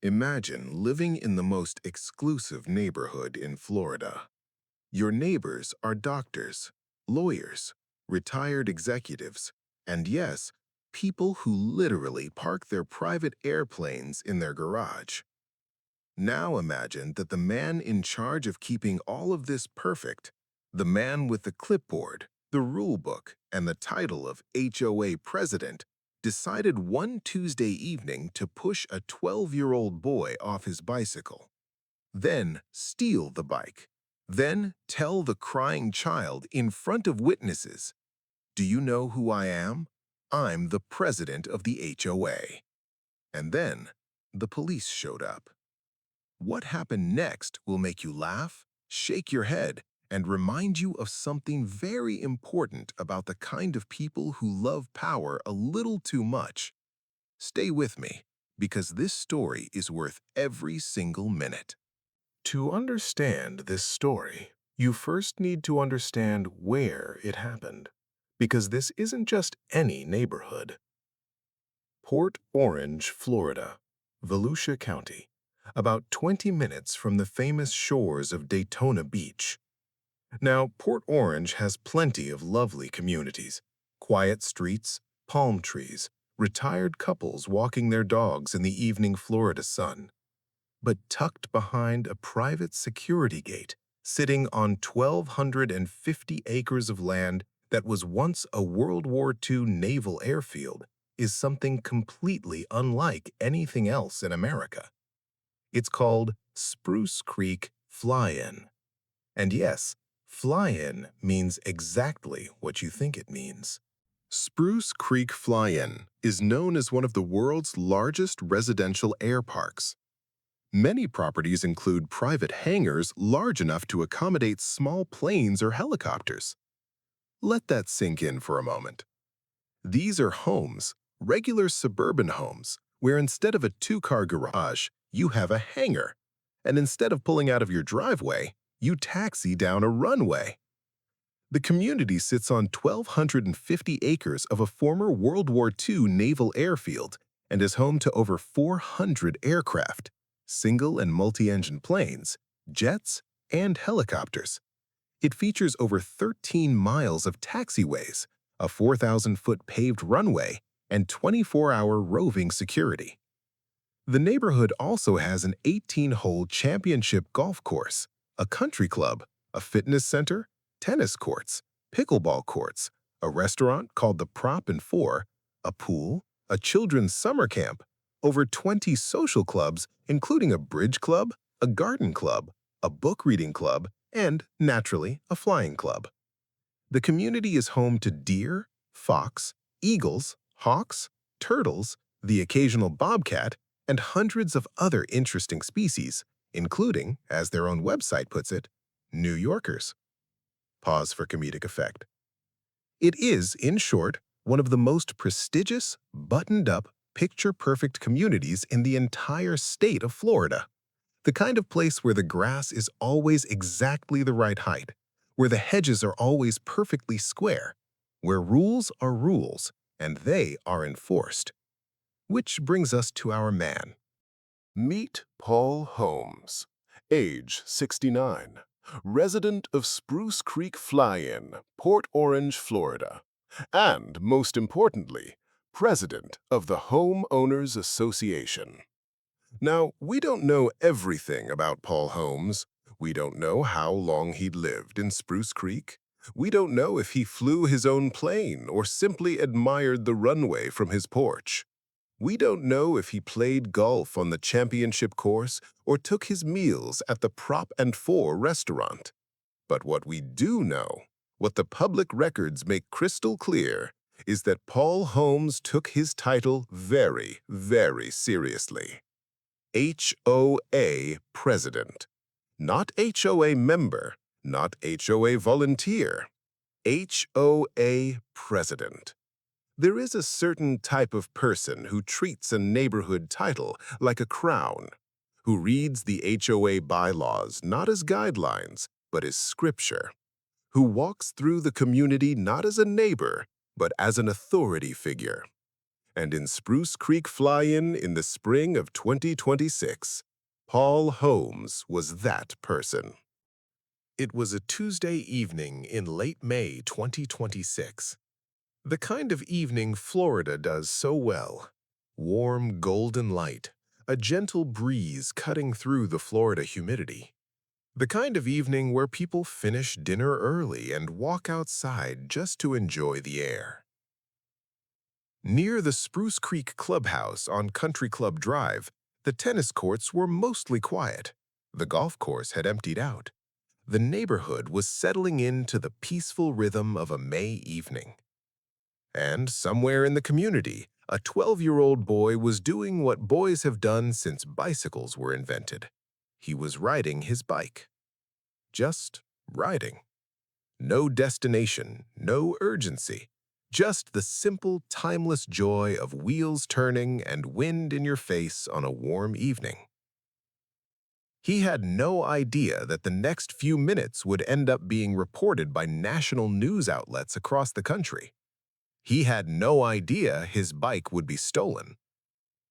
Imagine living in the most exclusive neighborhood in Florida. Your neighbors are doctors, lawyers, retired executives, and yes, people who literally park their private airplanes in their garage. Now imagine that the man in charge of keeping all of this perfect, the man with the clipboard, the rule book, and the title of HOA President, decided one Tuesday evening to push a 12-year-old boy off his bicycle, then steal the bike, then tell the crying child in front of witnesses, "Do you know who I am? I'm the president of the HOA." And then the police showed up. What happened next will make you laugh, shake your head, and remind you of something very important about the kind of people who love power a little too much. Stay with me, because this story is worth every single minute. To understand this story, you first need to understand where it happened, because this isn't just any neighborhood. Port Orange, Florida, Volusia County, about 20 minutes from the famous shores of Daytona Beach. Now, Port Orange has plenty of lovely communities, quiet streets, palm trees, retired couples walking their dogs in the evening Florida sun. But tucked behind a private security gate, sitting on 1,250 acres of land that was once a World War II naval airfield, is something completely unlike anything else in America. It's called Spruce Creek Fly-In. And yes, fly-in means exactly what you think it means. Spruce Creek Fly-In is known as one of the world's largest residential air parks. Many properties include private hangars large enough to accommodate small planes or helicopters. Let that sink in for a moment. These are homes, regular suburban homes, where instead of a two-car garage, you have a hangar, and instead of pulling out of your driveway, you taxi down a runway. The community sits on 1,250 acres of a former World War II naval airfield and is home to over 400 aircraft, single and multi-engine planes, jets, and helicopters. It features over 13 miles of taxiways, a 4,000-foot paved runway, and 24-hour roving security. The neighborhood also has an 18-hole championship golf course, a country club, a fitness center, tennis courts, pickleball courts, a restaurant called the Prop and Four, a pool, a children's summer camp, over 20 social clubs, including a bridge club, a garden club, a book reading club, and, naturally, a flying club. The community is home to deer, fox, eagles, hawks, turtles, the occasional bobcat, and hundreds of other interesting species, including, as their own website puts it, New Yorkers. Pause for comedic effect. It is, in short, one of the most prestigious, buttoned-up, picture-perfect communities in the entire state of Florida. The kind of place where the grass is always exactly the right height, where the hedges are always perfectly square, where rules are rules, and they are enforced. Which brings us to our man. Meet Paul Holmes, age 69, resident of Spruce Creek Fly-In, Port Orange, Florida, and, most importantly, president of the Homeowners Association. Now, we don't know everything about Paul Holmes. We don't know how long he'd lived in Spruce Creek. We don't know if he flew his own plane or simply admired the runway from his porch. We don't know if he played golf on the championship course or took his meals at the Prop and Four restaurant. But what we do know, what the public records make crystal clear, is that Paul Holmes took his title very, very seriously. HOA President. Not HOA member, not HOA volunteer. HOA President. There is a certain type of person who treats a neighborhood title like a crown, who reads the HOA bylaws not as guidelines, but as scripture, who walks through the community not as a neighbor, but as an authority figure. And in Spruce Creek Fly-In the spring of 2026, Paul Holmes was that person. It was a Tuesday evening in late May 2026. The kind of evening Florida does so well. Warm golden light, a gentle breeze cutting through the Florida humidity. The kind of evening where people finish dinner early and walk outside just to enjoy the air. Near the Spruce Creek Clubhouse on Country Club Drive, the tennis courts were mostly quiet. The golf course had emptied out. The neighborhood was settling into the peaceful rhythm of a May evening. And somewhere in the community, a 12-year-old boy was doing what boys have done since bicycles were invented. He was riding his bike. Just riding. No destination, no urgency. Just the simple, timeless joy of wheels turning and wind in your face on a warm evening. He had no idea that the next few minutes would end up being reported by national news outlets across the country. He had no idea his bike would be stolen,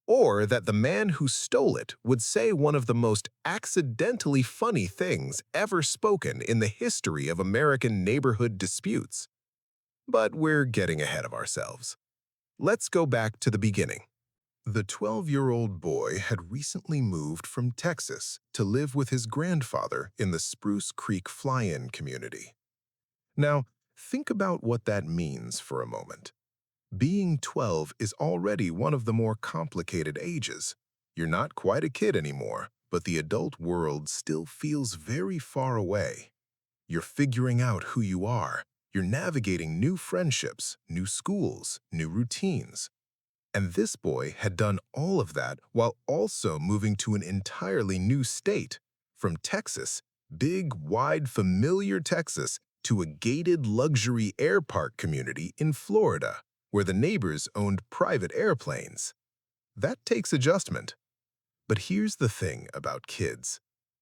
or that the man who stole it would say one of the most accidentally funny things ever spoken in the history of American neighborhood disputes. But we're getting ahead of ourselves. Let's go back to the beginning. The 12-year-old boy had recently moved from Texas to live with his grandfather in the Spruce Creek Fly-In community. Now, think about what that means for a moment. Being 12 is already one of the more complicated ages. You're not quite a kid anymore, but the adult world still feels very far away. You're figuring out who you are. You're navigating new friendships, new schools, new routines. And this boy had done all of that while also moving to an entirely new state, from Texas, big, wide, familiar Texas, to a gated luxury air park community in Florida, where the neighbors owned private airplanes. That takes adjustment. But here's the thing about kids.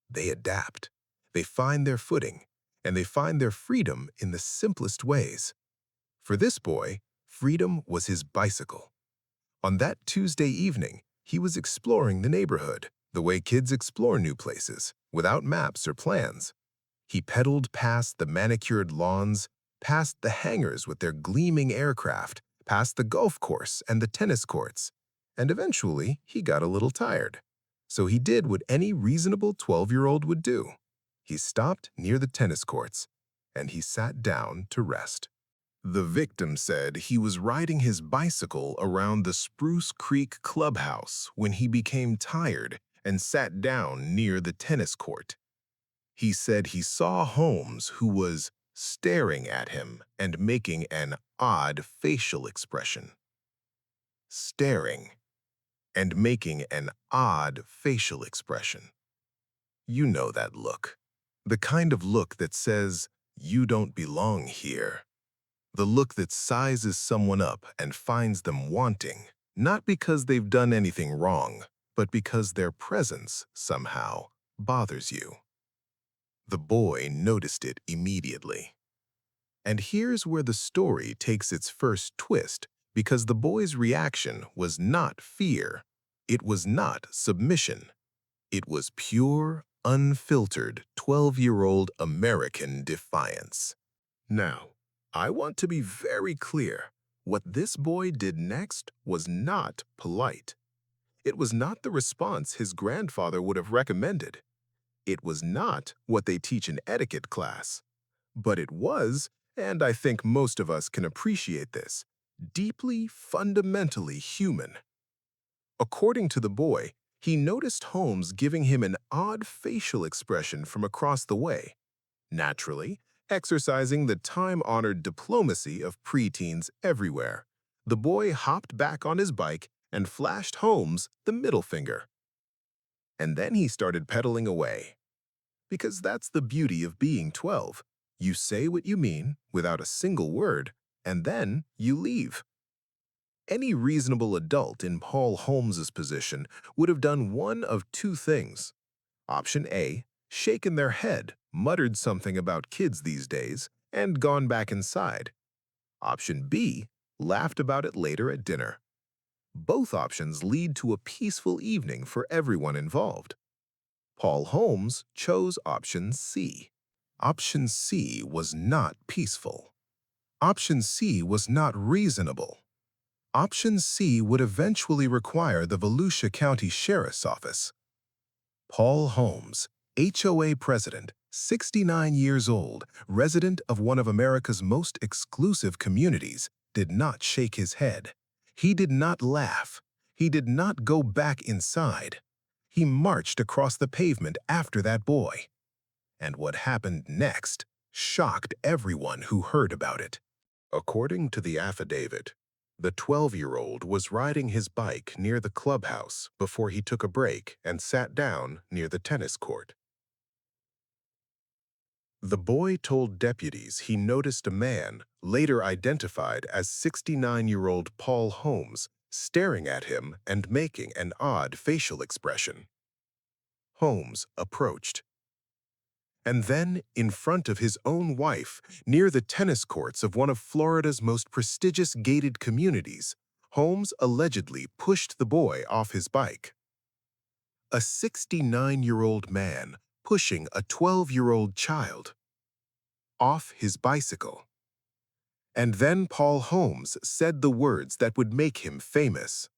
They adapt. They find their footing, and they find their freedom in the simplest ways. For this boy, freedom was his bicycle. On that Tuesday evening, he was exploring the neighborhood, the way kids explore new places, without maps or plans. He pedaled past the manicured lawns, past the hangars with their gleaming aircraft, past the golf course and the tennis courts, and eventually he got a little tired. So he did what any reasonable 12-year-old would do. He stopped near the tennis courts, and he sat down to rest. The victim said he was riding his bicycle around the Spruce Creek Clubhouse when he became tired and sat down near the tennis court. He said he saw Holmes, who was staring at him and making an odd facial expression. Staring and making an odd facial expression. You know that look. The kind of look that says, "You don't belong here." The look that sizes someone up and finds them wanting, not because they've done anything wrong, but because their presence, somehow, bothers you. The boy noticed it immediately. And here's where the story takes its first twist, because the boy's reaction was not fear. It was not submission. It was pure, unfiltered, 12-year-old American defiance. Now, I want to be very clear. What this boy did next was not polite. It was not the response his grandfather would have recommended. It was not what they teach in etiquette class. But it was, and I think most of us can appreciate this, deeply, fundamentally human. According to the boy, he noticed Holmes giving him an odd facial expression from across the way. Naturally, exercising the time-honored diplomacy of preteens everywhere, the boy hopped back on his bike and flashed Holmes the middle finger. And then he started pedaling away. Because that's the beauty of being 12. You say what you mean without a single word, and then you leave. Any reasonable adult in Paul Holmes's position would have done one of two things. Option A, shaken their head, muttered something about kids these days, and gone back inside. Option B, laughed about it later at dinner. Both options lead to a peaceful evening for everyone involved. Paul Holmes chose option C. Option C was not peaceful. Option C was not reasonable. Option C would eventually require the Volusia County Sheriff's Office. Paul Holmes, HOA President, 69 years old, resident of one of America's most exclusive communities, did not shake his head. He did not laugh. He did not go back inside. He marched across the pavement after that boy. And what happened next shocked everyone who heard about it. According to the affidavit, the 12-year-old was riding his bike near the clubhouse before he took a break and sat down near the tennis court. The boy told deputies he noticed a man, later identified as 69-year-old Paul Holmes, staring at him and making an odd facial expression. Holmes approached. And then, in front of his own wife, near the tennis courts of one of Florida's most prestigious gated communities, Holmes allegedly pushed the boy off his bike. A 69-year-old man pushing a 12-year-old child off his bicycle. And then Paul Holmes said the words that would make him famous.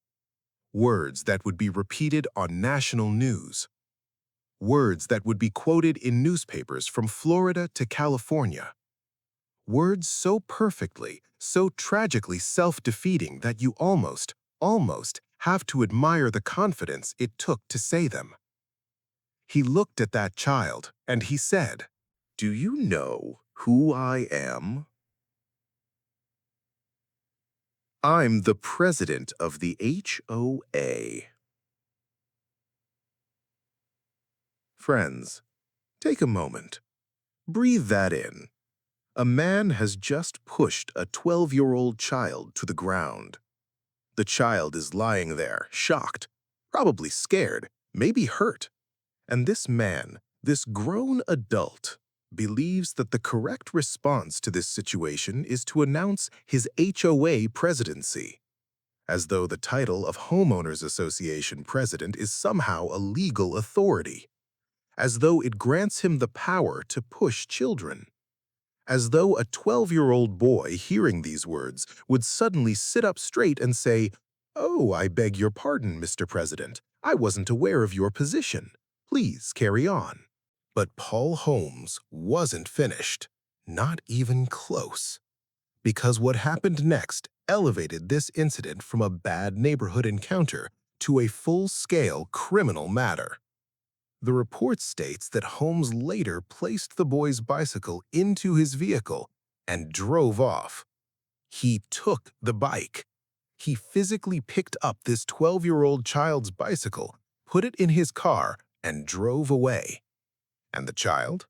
Words that would be repeated on national news. Words that would be quoted in newspapers from Florida to California. Words so perfectly, so tragically self-defeating that you almost have to admire the confidence it took to say them. He looked at that child and he said, "Do you know who I am? I'm the president of the HOA." Friends, take a moment. Breathe that in. A man has just pushed a 12-year-old child to the ground. The child is lying there, shocked, probably scared, maybe hurt. And this man, this grown adult, believes that the correct response to this situation is to announce his HOA presidency, as though the title of Homeowners Association president is somehow a legal authority, as though it grants him the power to push children. As though a 12-year-old boy hearing these words would suddenly sit up straight and say, "Oh, I beg your pardon, Mr. President. I wasn't aware of your position. Please carry on." But Paul Holmes wasn't finished, not even close. Because what happened next elevated this incident from a bad neighborhood encounter to a full-scale criminal matter. The report states that Holmes later placed the boy's bicycle into his vehicle and drove off. He took the bike. He physically picked up this 12-year-old child's bicycle, put it in his car, and drove away. And the child?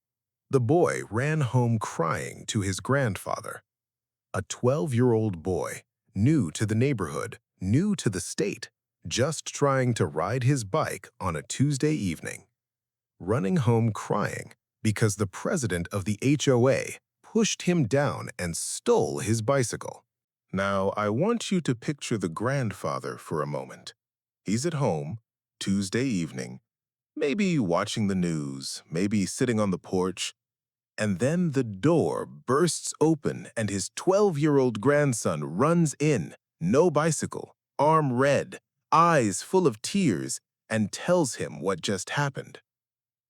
The boy ran home crying to his grandfather. A 12-year-old boy, new to the neighborhood, new to the state, just trying to ride his bike on a Tuesday evening. Running home crying because the president of the HOA pushed him down and stole his bicycle. Now, I want you to picture the grandfather for a moment. He's at home, Tuesday evening, maybe watching the news, maybe sitting on the porch, and then the door bursts open and his 12-year-old grandson runs in, no bicycle, arm red, eyes full of tears, and tells him what just happened.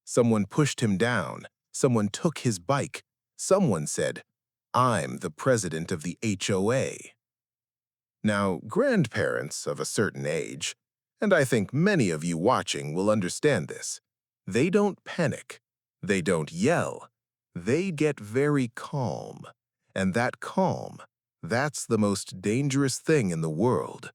Someone pushed him down. Someone took his bike. Someone said, "I'm the president of the HOA." Now, grandparents of a certain age, and I think many of you watching will understand this, they don't panic. They don't yell. They get very calm. And that calm, that's the most dangerous thing in the world.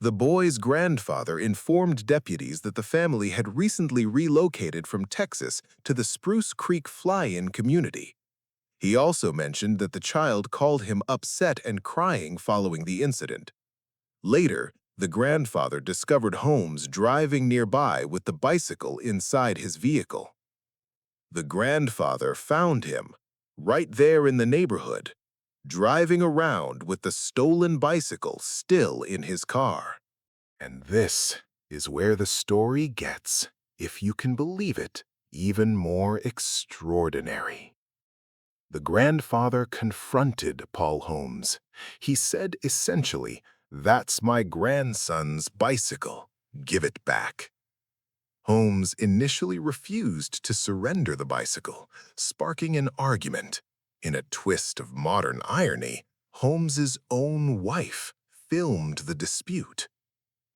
The boy's grandfather informed deputies that the family had recently relocated from Texas to the Spruce Creek Fly-In community. He also mentioned that the child called him upset and crying following the incident. Later, the grandfather discovered Holmes driving nearby with the bicycle inside his vehicle. The grandfather found him right there in the neighborhood, driving around with the stolen bicycle still in his car. And this is where the story gets, if you can believe it, even more extraordinary. The grandfather confronted Paul Holmes. He said essentially, "That's my grandson's bicycle. Give it back." Holmes initially refused to surrender the bicycle, sparking an argument. In a twist of modern irony, Holmes's own wife filmed the dispute.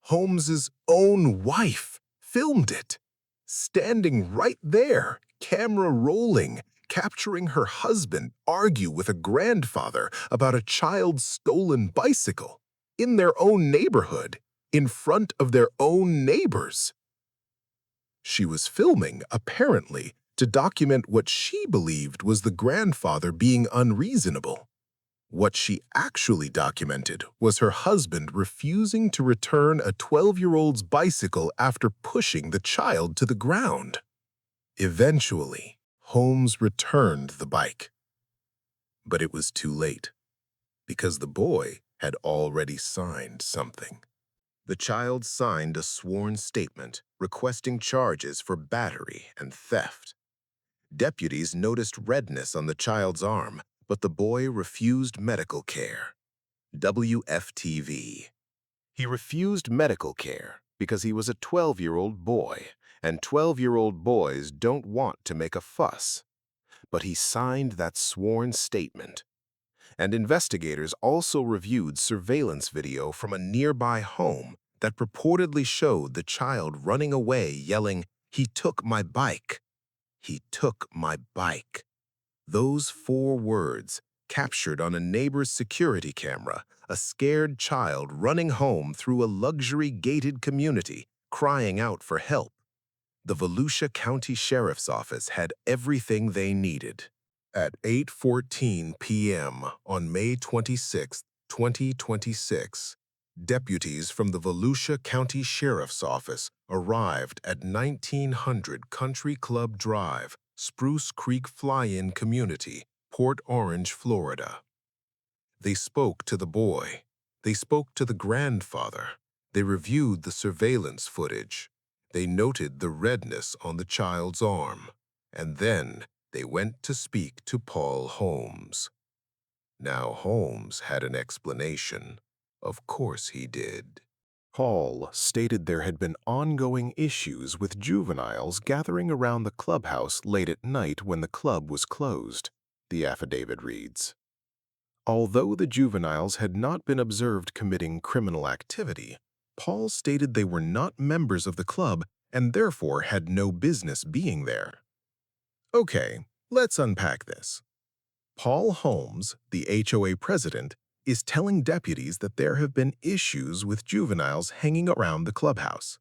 Holmes's own wife filmed it, standing right there, camera rolling, capturing her husband argue with a grandfather about a child's stolen bicycle in their own neighborhood, in front of their own neighbors. She was filming, apparently, to document what she believed was the grandfather being unreasonable. What she actually documented was her husband refusing to return a 12-year-old's bicycle after pushing the child to the ground. Eventually, Holmes returned the bike. But it was too late, because the boy had already signed something. The child signed a sworn statement requesting charges for battery and theft. Deputies noticed redness on the child's arm, but the boy refused medical care. WFTV. He refused medical care because he was a 12-year-old boy, and 12-year-old boys don't want to make a fuss. But he signed that sworn statement. And investigators also reviewed surveillance video from a nearby home that purportedly showed the child running away yelling, "He took my bike. He took my bike." Those 4 words, captured on a neighbor's security camera, a scared child running home through a luxury gated community, crying out for help. The Volusia County Sheriff's Office had everything they needed. At 8:14 p.m. on May 26, 2026, deputies from the Volusia County Sheriff's Office arrived at 1900 Country Club Drive, Spruce Creek Fly-In Community, Port Orange, Florida. They spoke to the boy. They spoke to the grandfather. They reviewed the surveillance footage. They noted the redness on the child's arm. And then they went to speak to Paul Holmes. Now Holmes had an explanation. Of course he did. Paul stated there had been ongoing issues with juveniles gathering around the clubhouse late at night when the club was closed, the affidavit reads. Although the juveniles had not been observed committing criminal activity, Paul stated they were not members of the club and therefore had no business being there. Okay, let's unpack this. Paul Holmes, the HOA president, is telling deputies that there have been issues with juveniles hanging around the clubhouse.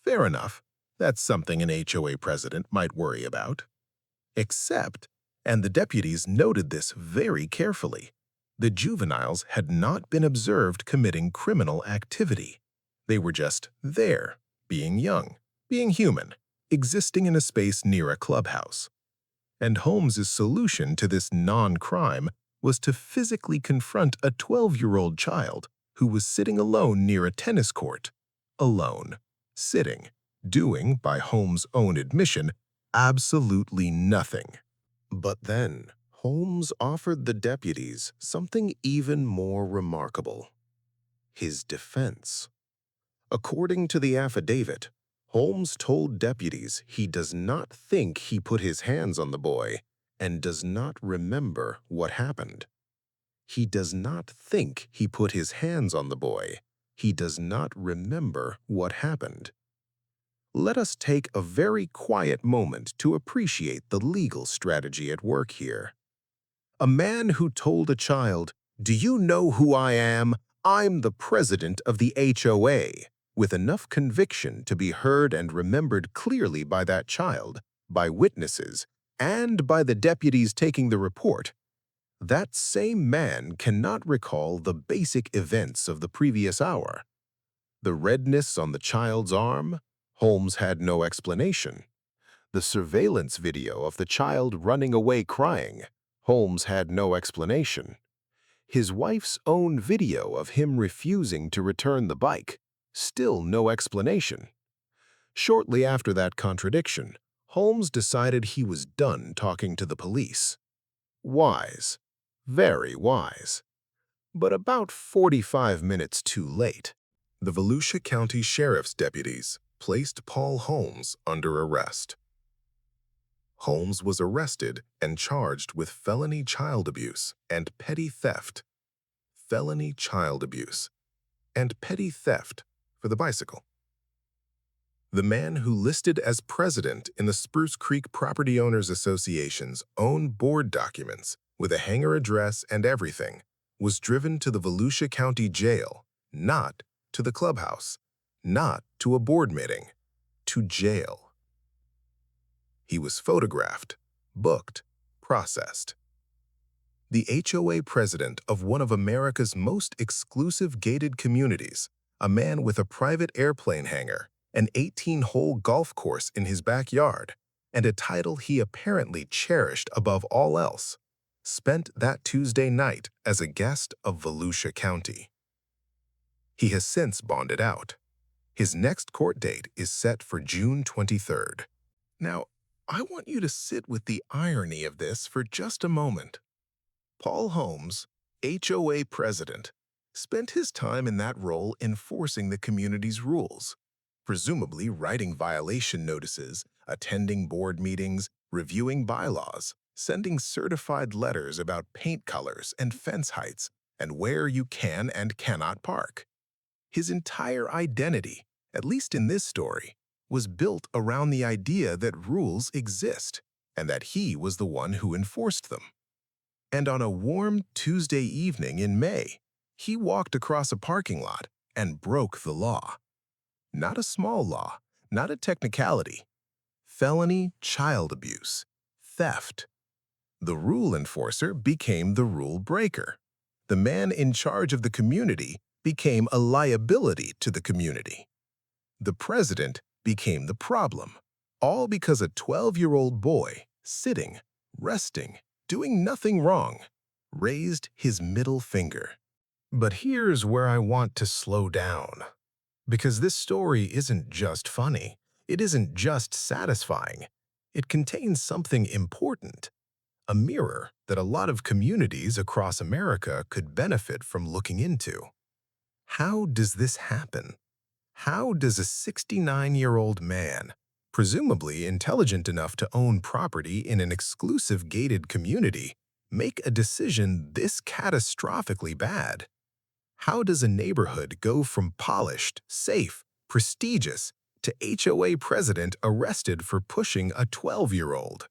Fair enough, that's something an HOA president might worry about. Except, and the deputies noted this very carefully, the juveniles had not been observed committing criminal activity. They were just there, being young, being human, existing in a space near a clubhouse. And Holmes's solution to this non-crime was to physically confront a 12-year-old child who was sitting alone near a tennis court. Alone, sitting, doing, by Holmes' own admission, absolutely nothing. But then, Holmes offered the deputies something even more remarkable: his defense. According to the affidavit, Holmes told deputies he does not think he put his hands on the boy and does not remember what happened. He does not think he put his hands on the boy. He does not remember what happened. Let us take a very quiet moment to appreciate the legal strategy at work here. A man who told a child, "Do you know who I am? I'm the president of the HOA," with enough conviction to be heard and remembered clearly by that child, by witnesses, and by the deputies taking the report, that same man cannot recall the basic events of the previous hour. The redness on the child's arm? Holmes had no explanation. The surveillance video of the child running away crying? Holmes had no explanation. his wife's own video of him refusing to return the bike. Still no explanation. Shortly after that contradiction, Holmes decided he was done talking to the police. Wise. Very wise. But about 45 minutes too late. The Volusia County Sheriff's deputies placed Paul Holmes under arrest. Holmes was arrested and charged with felony child abuse and petty theft. Felony child abuse and petty theft for the bicycle. The man who listed as president in the Spruce Creek Property Owners Association's own board documents with a hangar address and everything was driven to the Volusia County Jail, not to the clubhouse, not to a board meeting, to jail. He was photographed, booked, processed. The HOA president of one of America's most exclusive gated communities, a man with a private airplane hangar, an 18-hole golf course in his backyard, and a title he apparently cherished above all else, spent that Tuesday night as a guest of Volusia County. He has since bonded out. His next court date is set for June 23rd. Now, I want you to sit with the irony of this for just a moment. Paul Holmes, HOA president, spent his time in that role enforcing the community's rules, presumably writing violation notices, attending board meetings, reviewing bylaws, sending certified letters about paint colors and fence heights, and where you can and cannot park. His entire identity, at least in this story, was built around the idea that rules exist and that he was the one who enforced them. And on a warm Tuesday evening in May, he walked across a parking lot and broke the law. Not a small law, not a technicality. Felony child abuse, theft. The rule enforcer became the rule breaker. The man in charge of the community became a liability to the community. The president became the problem, all because a 12-year-old boy, sitting, resting, doing nothing wrong, raised his middle finger. But here's where I want to slow down, because this story isn't just funny, it isn't just satisfying. It contains something important, a mirror that a lot of communities across America could benefit from looking into. How does this happen? How does a 69-year-old man, presumably intelligent enough to own property in an exclusive gated community, make a decision this catastrophically bad? How does a neighborhood go from polished, safe, prestigious to HOA president arrested for pushing a 12-year-old?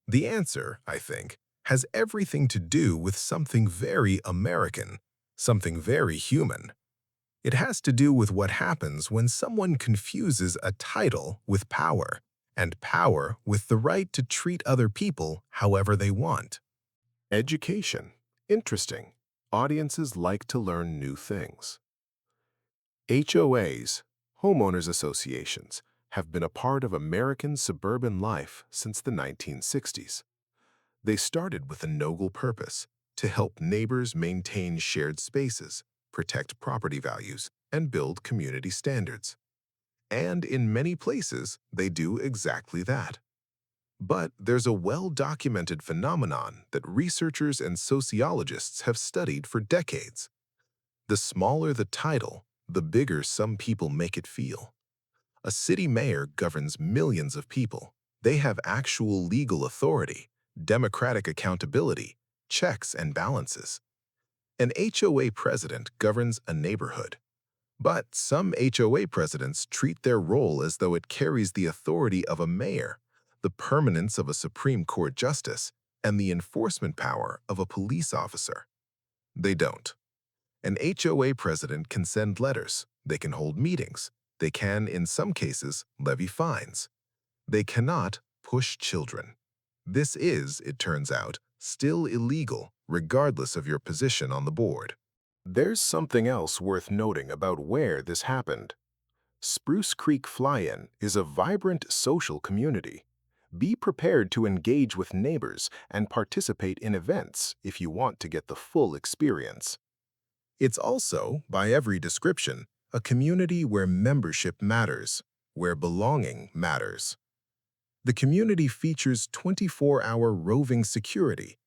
The answer, I think, has everything to do with something very American, something very human. It has to do with what happens when someone confuses a title with power, and power with the right to treat other people however they want. Education. Interesting. Audiences like to learn new things. HOAs, homeowners associations, have been a part of American suburban life since the 1960s. They started with a noble purpose to help neighbors maintain shared spaces, protect property values, and build community standards. And in many places, they do exactly that. But there's a well-documented phenomenon that researchers and sociologists have studied for decades. The smaller the title, the bigger some people make it feel. A city mayor governs millions of people. They have actual legal authority, democratic accountability, checks and balances. An HOA president governs a neighborhood. But some HOA presidents treat their role as though it carries the authority of a mayor, the permanence of a Supreme Court justice, and the enforcement power of a police officer. They don't. An HOA president can send letters, they can hold meetings, they can, in some cases, levy fines. They cannot push children. This is, it turns out, still illegal, regardless of your position on the board. There's something else worth noting about where this happened. Spruce Creek Fly-In is a vibrant social community. Be prepared to engage with neighbors and participate in events if you want to get the full experience. It's also, by every description, a community where membership matters, where belonging matters. The community features 24-hour roving security.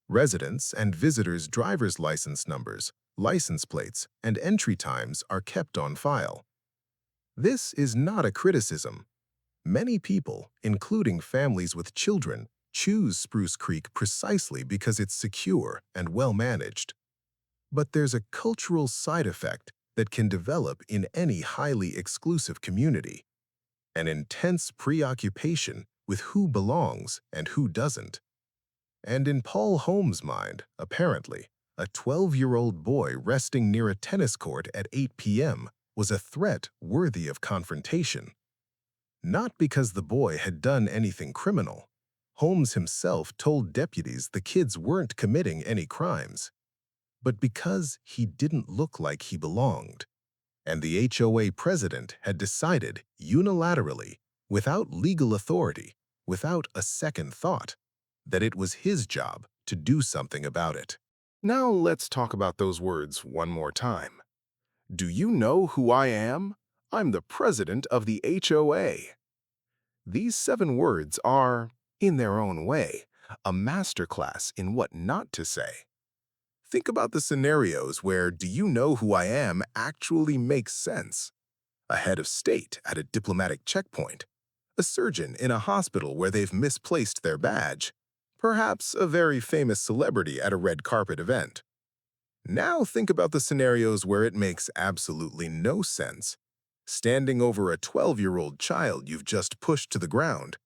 Residents' and visitors' driver's license numbers, license plates, and entry times are kept on file. This is not a criticism. Many people, including families with children, choose Spruce Creek precisely because it's secure and well-managed. But there's a cultural side effect that can develop in any highly exclusive community: an intense preoccupation with who belongs and who doesn't. And in Paul Holmes' mind, apparently, a 12-year-old boy resting near a tennis court at 8 p.m. was a threat worthy of confrontation. Not because the boy had done anything criminal. Holmes himself told deputies the kids weren't committing any crimes, but because he didn't look like he belonged. And the HOA president had decided unilaterally, without legal authority, without a second thought, that it was his job to do something about it. Now let's talk about those words one more time. Do you know who I am? I'm the president of the HOA. These 7 words are, in their own way, a masterclass in what not to say. Think about the scenarios where "do you know who I am" actually makes sense. A head of state at a diplomatic checkpoint, a surgeon in a hospital where they've misplaced their badge, perhaps a very famous celebrity at a red carpet event. Now think about the scenarios where it makes absolutely no sense. Standing over a 12-year-old child you've just pushed to the ground,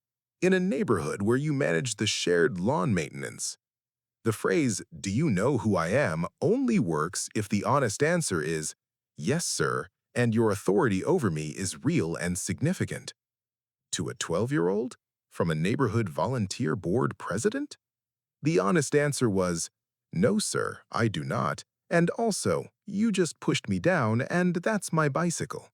in a neighborhood where you manage the shared lawn maintenance. The phrase, "do you know who I am," only works if the honest answer is, "yes, sir, and your authority over me is real and significant." To a 12-year-old? From a neighborhood volunteer board president? The honest answer was, "No, sir, I do not, and also, you just pushed me down and that's my bicycle."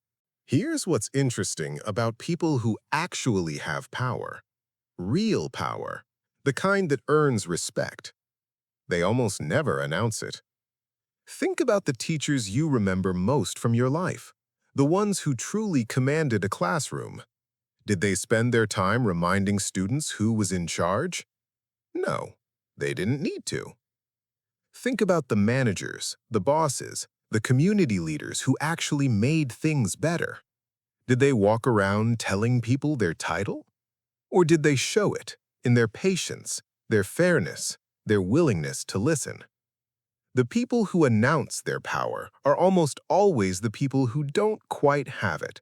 Here's what's interesting about people who actually have power. Real power. The kind that earns respect. They almost never announce it. Think about the teachers you remember most from your life, the ones who truly commanded a classroom. Did they spend their time reminding students who was in charge? No, they didn't need to. Think about the managers, the bosses, the community leaders who actually made things better. Did they walk around telling people their title? Or did they show it in their patience, their fairness, their willingness to listen? The people who announce their power are almost always the people who don't quite have it.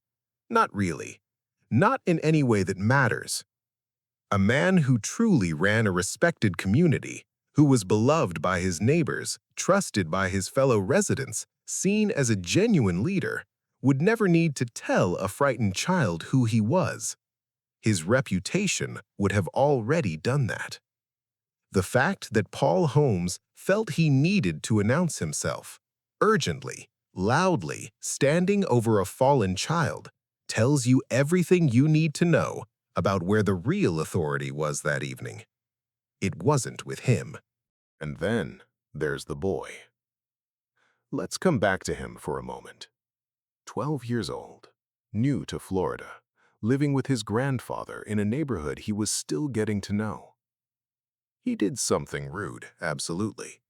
Not really. Not in any way that matters. A man who truly ran a respected community, who was beloved by his neighbors, trusted by his fellow residents, seen as a genuine leader, would never need to tell a frightened child who he was. His reputation would have already done that. The fact that Paul Holmes felt he needed to announce himself, urgently, loudly, standing over a fallen child, tells you everything you need to know about where the real authority was that evening. It wasn't with him. And then there's the boy. Let's come back to him for a moment. 12 years old, new to Florida, living with his grandfather in a neighborhood he was still getting to know. He did something rude, absolutely.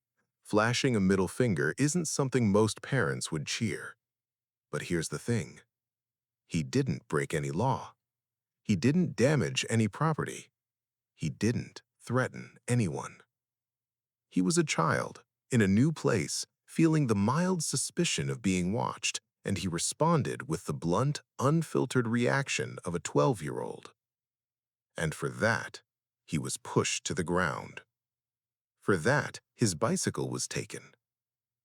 Flashing a middle finger isn't something most parents would cheer. But here's the thing. He didn't break any law. He didn't damage any property. He didn't threaten anyone. He was a child, in a new place, feeling the mild suspicion of being watched, and he responded with the blunt, unfiltered reaction of a 12-year-old. And for that, he was pushed to the ground. For that, his bicycle was taken.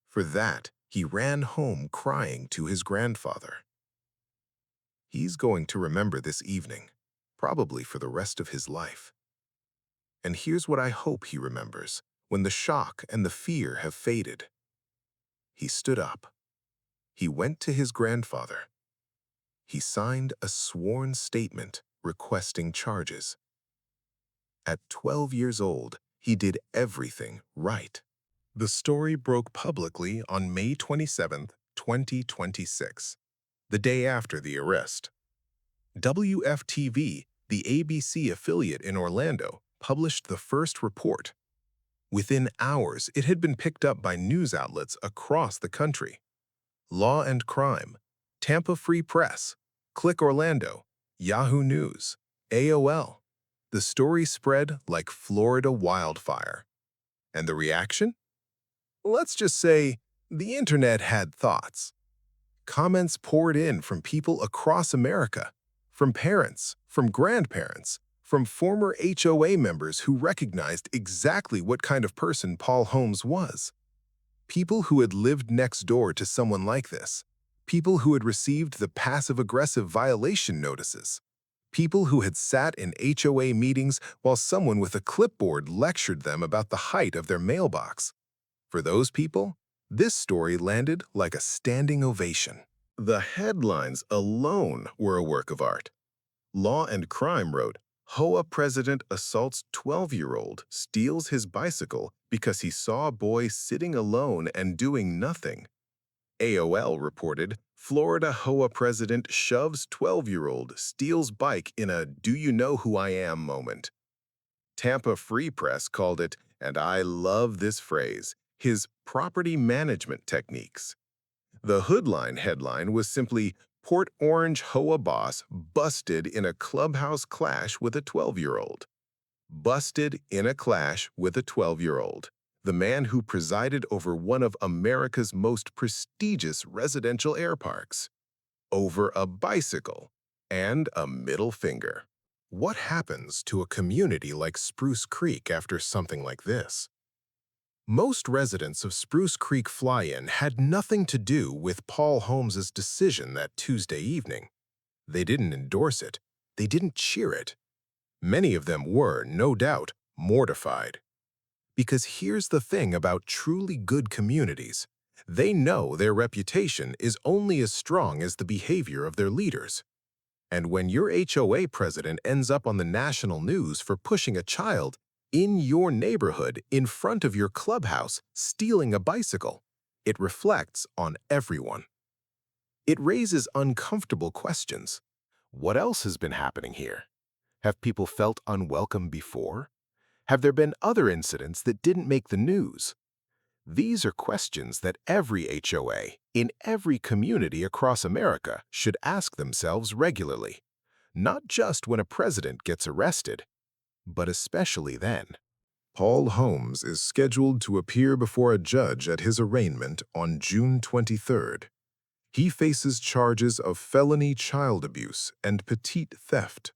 For that, he ran home crying to his grandfather. He's going to remember this evening, probably for the rest of his life. And here's what I hope he remembers when the shock and the fear have faded. He stood up. He went to his grandfather. He signed a sworn statement requesting charges. At 12 years old, he did everything right. The story broke publicly on May 27, 2026, the day after the arrest. WFTV, the ABC affiliate in Orlando, published the first report. Within hours, it had been picked up by news outlets across the country. Law and Crime, Tampa Free Press, Click Orlando, Yahoo News, AOL. The story spread like Florida wildfire. And the reaction? Let's just say the internet had thoughts. Comments poured in from people across America, from parents, from grandparents, from former HOA members who recognized exactly what kind of person Paul Holmes was. People who had lived next door to someone like this. People who had received the passive-aggressive violation notices. People who had sat in HOA meetings while someone with a clipboard lectured them about the height of their mailbox. For those people, this story landed like a standing ovation. The headlines alone were a work of art. Law and Crime wrote, HOA President assaults 12-year-old, steals his bicycle because he saw a boy sitting alone and doing nothing. AOL reported, Florida HOA President shoves 12-year-old, steals bike in a do you know who I am moment. Tampa Free Press called it, and I love this phrase, his property management techniques. The Hoodline headline was simply, Port Orange HOA boss busted in a clubhouse clash with a 12-year-old. Busted in a clash with a 12-year-old. The man who presided over one of America's most prestigious residential air parks. Over a bicycle and a middle finger. What happens to a community like Spruce Creek after something like this? Most residents of Spruce Creek Fly-In had nothing to do with Paul Holmes's decision that Tuesday evening. They didn't endorse it. They didn't cheer it. Many of them were, no doubt, mortified. Because here's the thing about truly good communities. They know their reputation is only as strong as the behavior of their leaders. And when your HOA president ends up on the national news for pushing a child in your neighborhood, in front of your clubhouse, stealing a bicycle, it reflects on everyone. It raises uncomfortable questions. What else has been happening here? Have people felt unwelcome before? Have there been other incidents that didn't make the news? These are questions that every HOA, in every community across America, should ask themselves regularly. Not just when a president gets arrested, but especially then. Paul Holmes is scheduled to appear before a judge at his arraignment on June 23rd. He faces charges of felony child abuse and petite theft.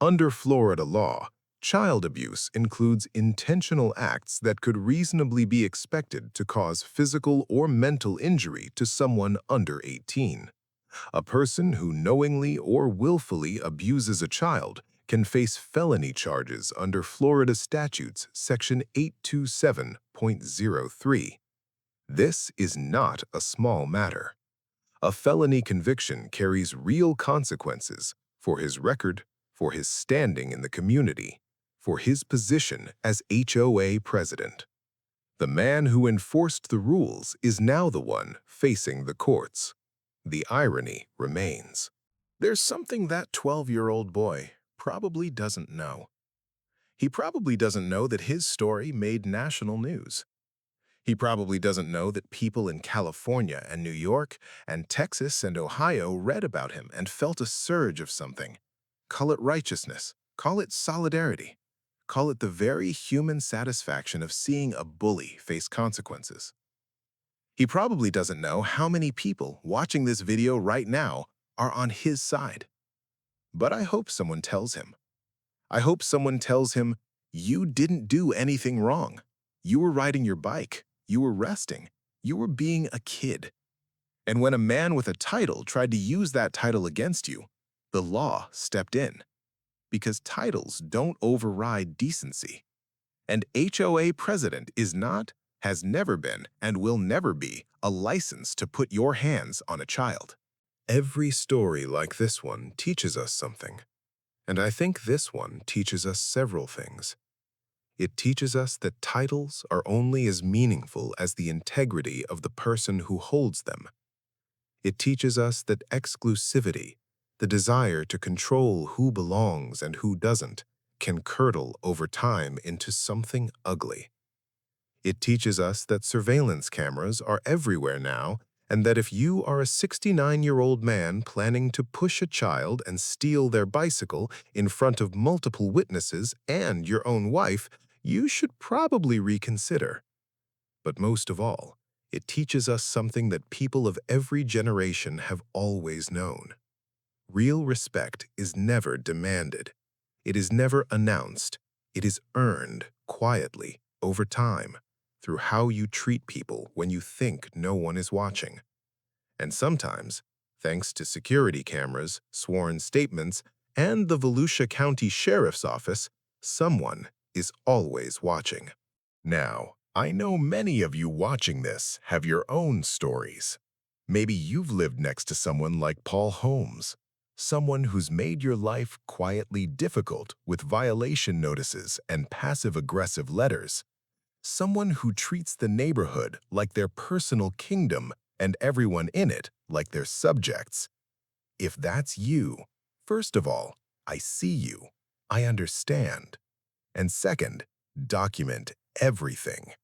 Under Florida law, child abuse includes intentional acts that could reasonably be expected to cause physical or mental injury to someone under 18. A person who knowingly or willfully abuses a child can face felony charges under Florida statutes Section 827.03. This is not a small matter. A felony conviction carries real consequences for his record, for his standing in the community, for his position as HOA president. The man who enforced the rules is now the one facing the courts. The irony remains. There's something that 12-year-old boy probably doesn't know. He probably doesn't know that his story made national news. He probably doesn't know that people in California and New York and Texas and Ohio read about him and felt a surge of something. Call it righteousness. Call it solidarity. Call it the very human satisfaction of seeing a bully face consequences. He probably doesn't know how many people watching this video right now are on his side. But I hope someone tells him. I hope someone tells him, you didn't do anything wrong. You were riding your bike. You were resting. You were being a kid. And when a man with a title tried to use that title against you, the law stepped in. Because titles don't override decency. And HOA president is not, has never been, and will never be a license to put your hands on a child. Every story like this one teaches us something. And I think this one teaches us several things. It teaches us that titles are only as meaningful as the integrity of the person who holds them. It teaches us that exclusivity, the desire to control who belongs and who doesn't, can curdle over time into something ugly. It teaches us that surveillance cameras are everywhere now, and that if you are a 69-year-old man planning to push a child and steal their bicycle in front of multiple witnesses and your own wife, you should probably reconsider. But most of all, it teaches us something that people of every generation have always known. Real respect is never demanded. It is never announced. It is earned quietly over time through how you treat people when you think no one is watching. And sometimes, thanks to security cameras, sworn statements, and the Volusia County Sheriff's Office, someone is always watching. Now, I know many of you watching this have your own stories. Maybe you've lived next to someone like Paul Holmes, someone who's made your life quietly difficult with violation notices and passive-aggressive letters, someone who treats the neighborhood like their personal kingdom and everyone in it like their subjects. If that's you, first of all, I see you, I understand. And second, document everything.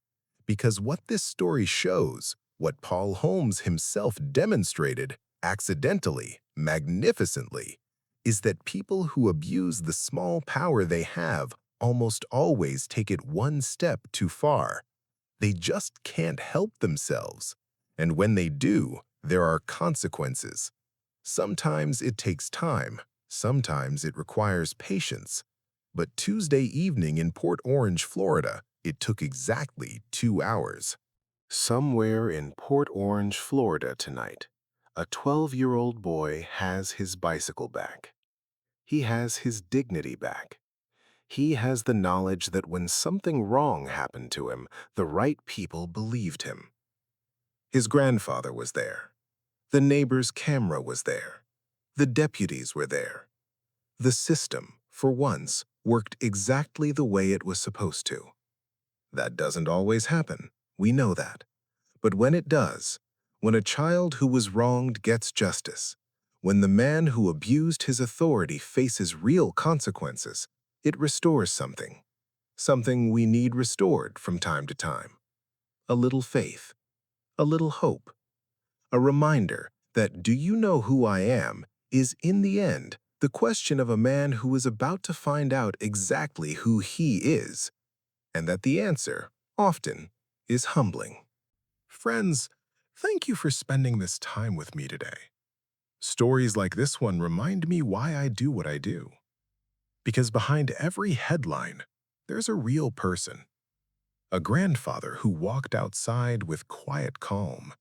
Because what this story shows, what Paul Holmes himself demonstrated accidentally, magnificently, is that people who abuse the small power they have almost always take it one step too far. They just can't help themselves. And when they do, there are consequences. Sometimes it takes time, sometimes it requires patience. But Tuesday evening in Port Orange, Florida, it took exactly 2 hours. Somewhere in Port Orange, Florida tonight, a 12-year-old boy has his bicycle back. He has his dignity back. He has the knowledge that when something wrong happened to him, the right people believed him. His grandfather was there. The neighbor's camera was there. The deputies were there. The system, for once, worked exactly the way it was supposed to. That doesn't always happen. We know that. But when it does, when a child who was wronged gets justice, when the man who abused his authority faces real consequences, it restores something. Something we need restored from time to time. A little faith. A little hope. A reminder that "do you know who I am?" is, in the end, the question of a man who is about to find out exactly who he is, and that the answer, often, is humbling. Friends, thank you for spending this time with me today. Stories like this one remind me why I do what I do. Because behind every headline, there's a real person. A grandfather who walked outside with quiet calm.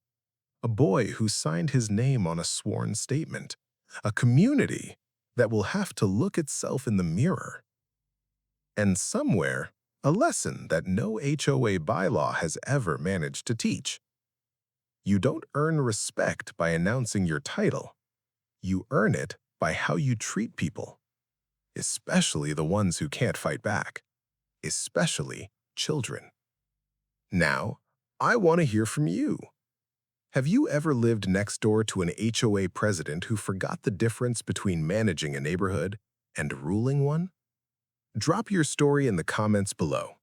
A boy who signed his name on a sworn statement. A community that will have to look itself in the mirror. And somewhere, a lesson that no HOA bylaw has ever managed to teach. You don't earn respect by announcing your title. You earn it by how you treat people, especially the ones who can't fight back, especially children. Now, I want to hear from you. Have you ever lived next door to an HOA president who forgot the difference between managing a neighborhood and ruling one? Drop your story in the comments below.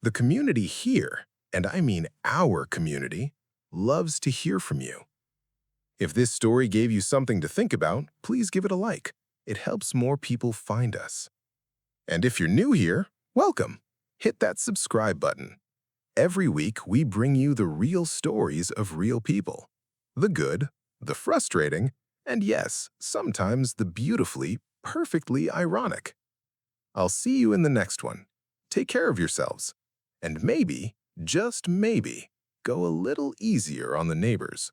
The community here, and I mean our community, loves to hear from you. If this story gave you something to think about, please give it a like. It helps more people find us. And if you're new here, welcome. Hit that subscribe button. Every week, we bring you the real stories of real people. The good, the frustrating, and yes, sometimes the beautifully, perfectly ironic. I'll see you in the next one. Take care of yourselves. And maybe, just maybe, go a little easier on the neighbors.